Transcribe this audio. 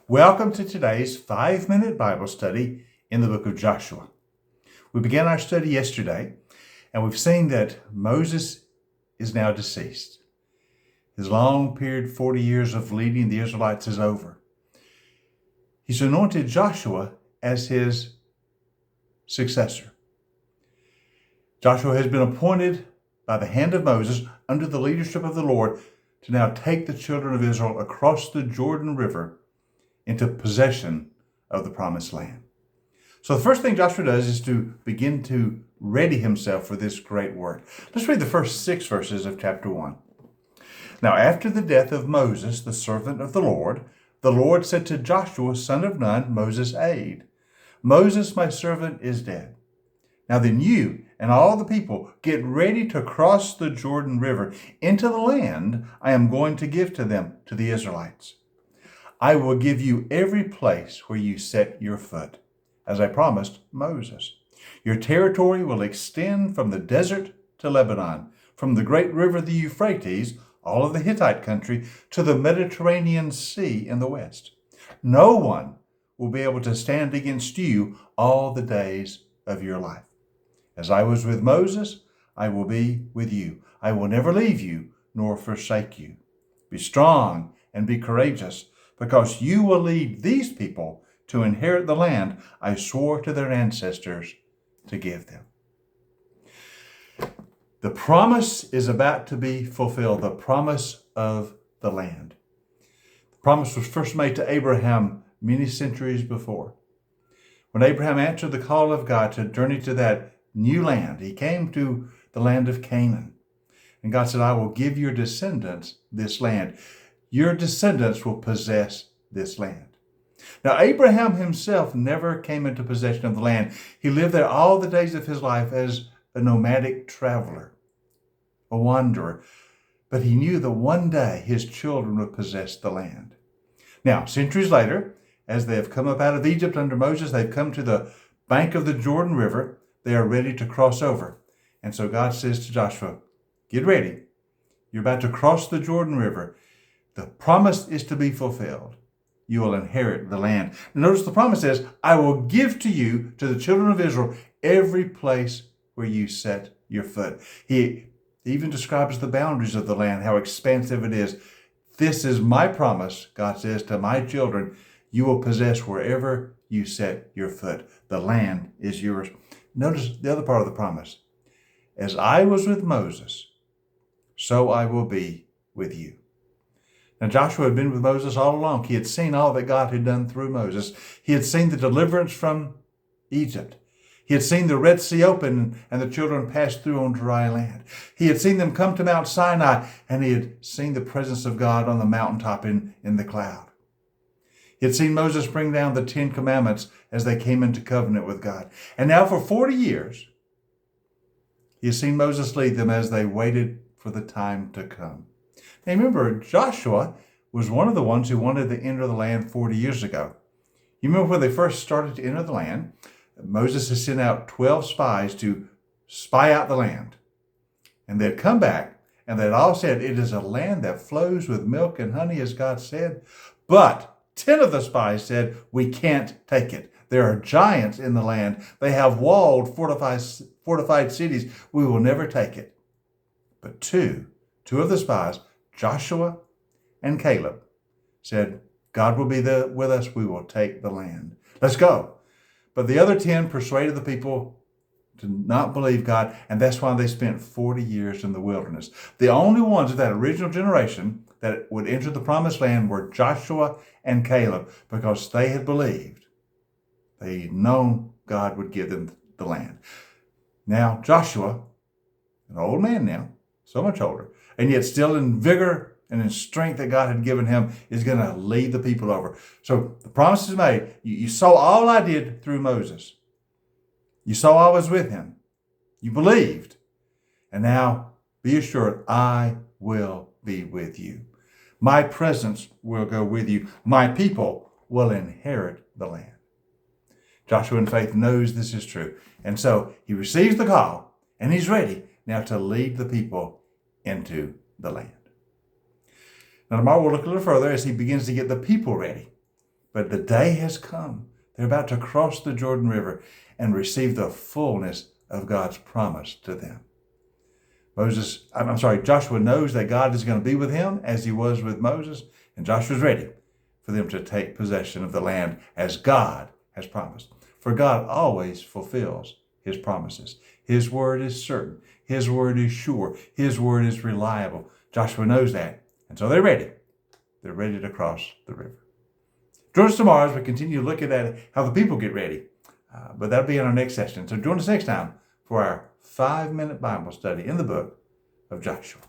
Welcome to today's 5-minute Bible study in the book of Joshua. We began our study yesterday, and we've seen that Moses is now deceased. His long period, 40 years of leading the Israelites is over. He's anointed Joshua as his successor. Joshua has been appointed by the hand of Moses under the leadership of the Lord to now take the children of Israel across the Jordan River into possession of the promised land. So the first thing Joshua does is to begin to ready himself for this great work. Let's read the first 6 verses of chapter 1. Now after the death of Moses, the servant of the Lord said to Joshua, son of Nun, Moses' aide, Moses, my servant, is dead. Now then you and all the people get ready to cross the Jordan River into the land I am going to give to them, to the Israelites. I will give you every place where you set your foot, as I promised Moses. Your territory will extend from the desert to Lebanon, from the great river the Euphrates, all of the Hittite country, to the Mediterranean Sea in the west. No one will be able to stand against you all the days of your life. As I was with Moses, I will be with you. I will never leave you nor forsake you. Be strong and be courageous, because you will lead these people to inherit the land I swore to their ancestors to give them. The promise is about to be fulfilled, the promise of the land. The promise was first made to Abraham many centuries before. When Abraham answered the call of God to journey to that new land, he came to the land of Canaan. And God said, I will give your descendants this land. Your descendants will possess this land. Now, Abraham himself never came into possession of the land. He lived there all the days of his life as a nomadic traveler, a wanderer. But he knew that one day his children would possess the land. Now, centuries later, as they have come up out of Egypt under Moses, they've come to the bank of the Jordan River. They are ready to cross over. And so God says to Joshua, get ready. You're about to cross the Jordan River. The promise is to be fulfilled. You will inherit the land. Notice the promise says, I will give to you, to the children of Israel, every place where you set your foot. He even describes the boundaries of the land, how expansive it is. This is my promise, God says, to my children. You will possess wherever you set your foot. The land is yours. Notice the other part of the promise. As I was with Moses, so I will be with you. Now, Joshua had been with Moses all along. He had seen all that God had done through Moses. He had seen the deliverance from Egypt. He had seen the Red Sea open and the children pass through on dry land. He had seen them come to Mount Sinai, and he had seen the presence of God on the mountaintop in the cloud. He had seen Moses bring down the 10 Commandments as they came into covenant with God. And now for 40 years, he has seen Moses lead them as they waited for the time to come. Now remember, Joshua was one of the ones who wanted to enter the land 40 years ago. You remember when they first started to enter the land, Moses had sent out 12 spies to spy out the land. And they'd come back, and they'd all said, it is a land that flows with milk and honey, as God said. But 10 of the spies said, we can't take it. There are giants in the land. They have walled, fortified cities. We will never take it. But two of the spies, Joshua and Caleb, said, God will be there with us. We will take the land. Let's go. But the other 10 persuaded the people to not believe God, and that's why they spent 40 years in the wilderness. The only ones of that original generation that would enter the promised land were Joshua and Caleb, because they had believed. They had known God would give them the land. Now, Joshua, an old man now, so much older, and yet still in vigor and in strength that God had given him, is going to lead the people over. So the promise is made. You saw all I did through Moses. You saw I was with him. You believed. And now be assured, I will be with you. My presence will go with you. My people will inherit the land. Joshua in faith knows this is true. And so he receives the call, and he's ready now to lead the people into the land. Now tomorrow we'll look a little further as he begins to get the people ready. But the day has come. They're about to cross the Jordan River and receive the fullness of God's promise to them. Joshua knows that God is going to be with him as he was with Moses, and Joshua's ready for them to take possession of the land as God has promised. For God always fulfills his promises. His word is certain. His word is sure. His word is reliable. Joshua knows that, and so they're ready. They're ready to cross the river. Join us tomorrow as we continue looking at how the people get ready. But that'll be in our next session. So join us next time for our 5-minute Bible study in the book of Joshua.